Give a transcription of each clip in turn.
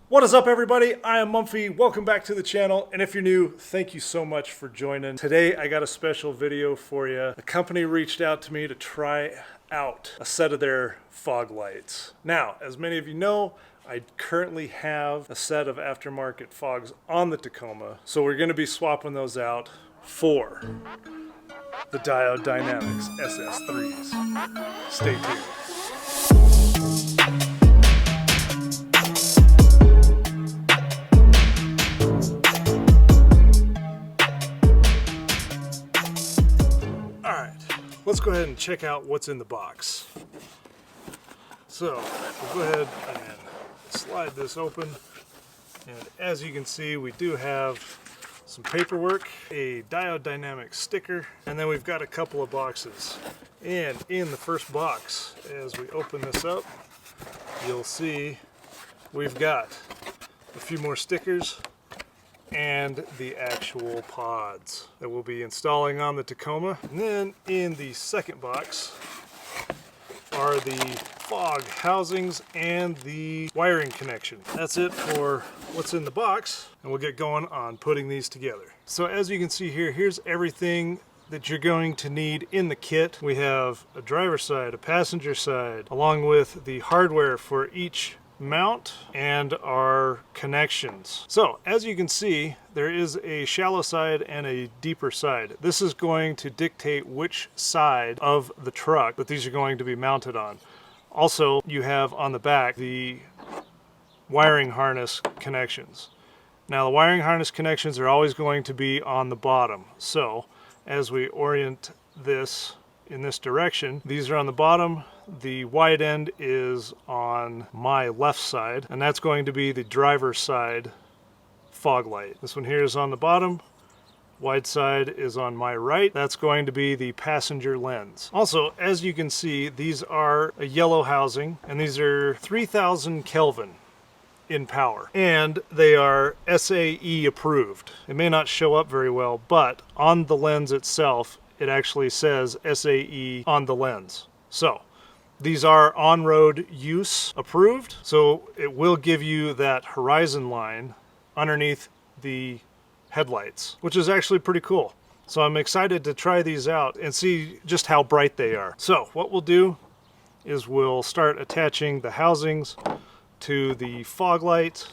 What is up, everybody? I am Mumphy. Welcome back to the channel, and if you're new, thank you so much for joining. Today I got a special video for you. The company reached out to me to try out a set of their fog lights. Now, as many of you know, I currently have a set of aftermarket fogs on the Tacoma, so we're going to be swapping those out for the Diode Dynamics SS3s. Stay tuned. Let's go ahead and check out what's in the box. So we'll go ahead and slide this open, and as you can see, we do have some paperwork, a Diode Dynamics sticker, and then we've got a couple of boxes. And in the first box, as we open this up, you'll see we've got a few more stickers and the actual pods that we'll be installing on the Tacoma. And then in the second box are the fog housings and the wiring connection. That's it for what's in the box, and we'll get going on putting these together. So as you can see here, here's everything that you're going to need in the kit. We have a driver's side, a passenger side, along with the hardware for each mount and our connections. So as you can see, there is a shallow side and a deeper side. This is going to dictate which side of the truck that these are going to be mounted on. Also, you have on the back the wiring harness connections. Now, the wiring harness connections are always going to be on the bottom. So as we orient this in this direction, these are on the bottom. The wide end is on my left side, and that's going to be the driver's side fog light. This one here is on the bottom. Wide side is on my right. That's going to be the passenger lens. Also, as you can see, these are a yellow housing, and these are 3000 Kelvin in power, and they are SAE approved. It may not show up very well, but on the lens itself, it actually says SAE on the lens. So these are on-road use approved, so it will give you that horizon line underneath the headlights, which is actually pretty cool. So I'm excited to try these out and see just how bright they are. So what we'll do is we'll start attaching the housings to the fog light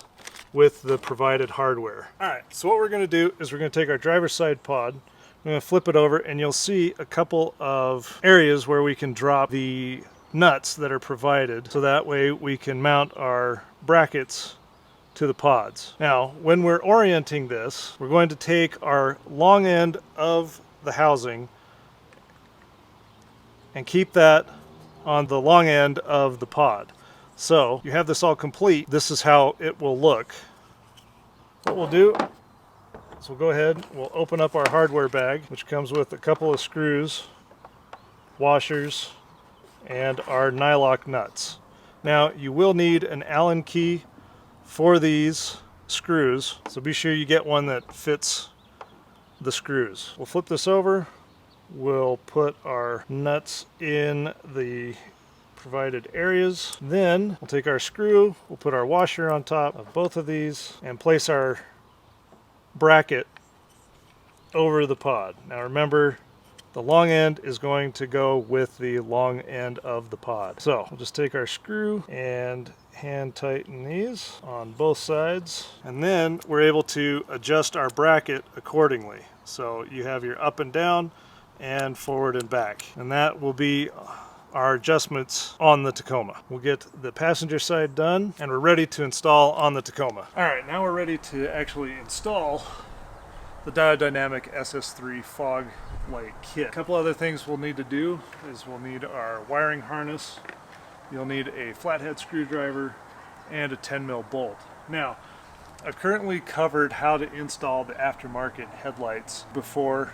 with the provided hardware. Alright, so what we're going to do is we're going to take our driver's side pod, I'm going to flip it over, and you'll see a couple of areas where we can drop the nuts that are provided, so that way we can mount our brackets to the pods. Now, when we're orienting this, we're going to take our long end of the housing and keep that on the long end of the pod. So you have this all complete. This is how it will look. What we'll do, so we'll go ahead, we'll open up our hardware bag, which comes with a couple of screws, washers, and our nylock nuts. Now, you will need an Allen key for these screws, so be sure you get one that fits the screws. We'll flip this over, we'll put our nuts in the provided areas, then we'll take our screw, we'll put our washer on top of both of these and place our bracket over the pod. Now remember, the long end is going to go with the long end of the pod. So we'll just take our screw and hand tighten these on both sides, and then we're able to adjust our bracket accordingly. So you have your up and down and forward and back, and that will be our adjustments on the Tacoma. We'll get the passenger side done, and we're ready to install on the Tacoma. Alright, now we're ready to actually install the Diode Dynamic SS3 Fog light kit. A couple other things we'll need to do is we'll need our wiring harness, you'll need a flathead screwdriver, and a 10mm bolt. Now, I've currently covered how to install the aftermarket headlights before,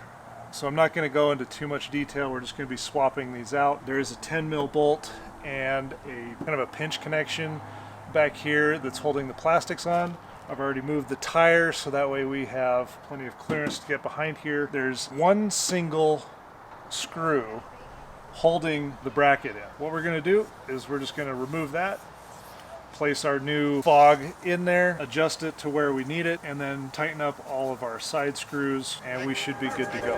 so I'm not going to go into too much detail. We're just going to be swapping these out. There is a 10mm bolt and a kind of a pinch connection back here that's holding the plastics on. I've already moved the tire so that way we have plenty of clearance to get behind here. There's one single screw holding the bracket in. What we're going to do is we're just going to remove that place our new fog in there, adjust it to where we need it, and then tighten up all of our side screws, and we should be good to go.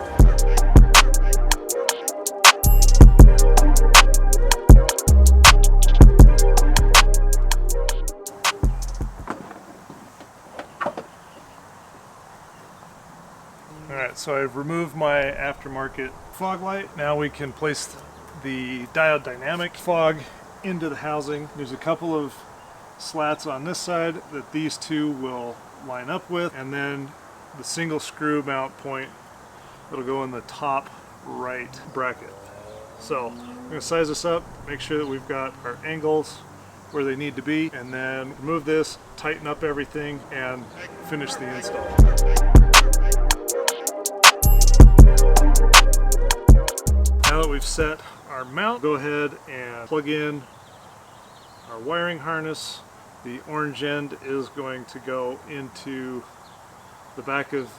Alright, so I've removed my aftermarket fog light. Now we can place the Diode Dynamics fog into the housing. There's a couple of slats on this side that these two will line up with, and then the single screw mount point that'll go in the top right bracket. So I'm going to size this up, make sure that we've got our angles where they need to be, and then remove this, tighten up everything, and finish the install. Now that we've set our mount, go ahead and plug in our wiring harness. The orange end is going to go into the back of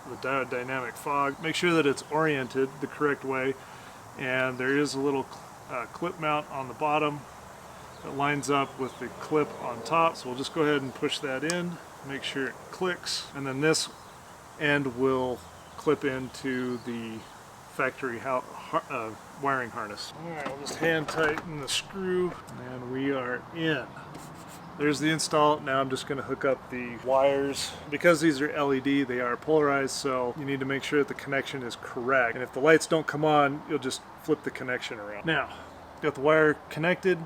the Diode Dynamics fog. Make sure that it's oriented the correct way, and there is a little clip mount on the bottom that lines up with the clip on top. So we'll just go ahead and push that in, make sure it clicks, and then this end will clip into the factory wiring harness. Alright, we'll just hand tighten the screw, and we are in. There's the install. Now I'm just going to hook up the wires. Because these are LED, they are polarized, so you need to make sure that the connection is correct. And if the lights don't come on, you'll just flip the connection around. Now, got the wire connected.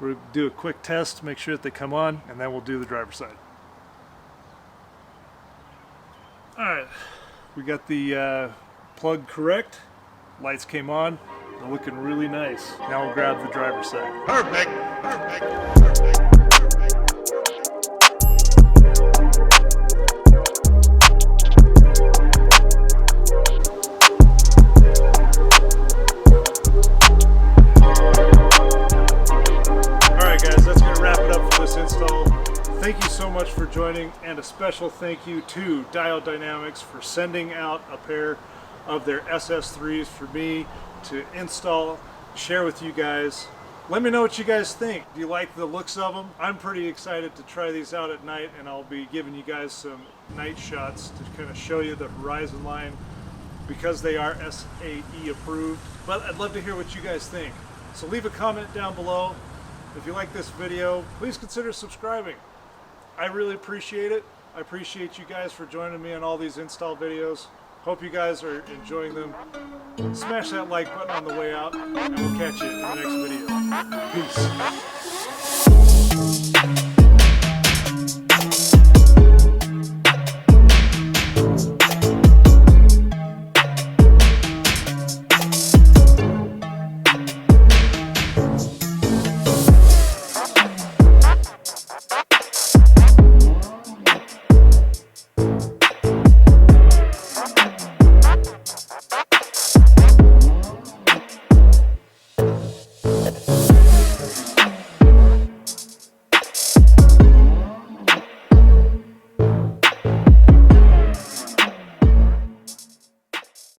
We'll do a quick test, make sure that they come on, and then we'll do the driver's side. Alright, we got the plug correct. Lights came on. They're looking really nice. Now we'll grab the driver's side. Perfect. Perfect. Alright guys, that's going to wrap it up for this install. Thank you so much for joining, and a special thank you to Diode Dynamics for sending out a pair of their SS3s for me to install, share with you guys. Let me know what you guys think. Do you like the looks of them? I'm pretty excited to try these out at night, and I'll be giving you guys some night shots to kind of show you the horizon line because they are SAE approved. But I'd love to hear what you guys think. So leave a comment down below. If you like this video, please consider subscribing. I really appreciate it. I appreciate you guys for joining me on all these install videos. Hope you guys are enjoying them. Smash that like button on the way out, and we'll catch you in the next video. Peace.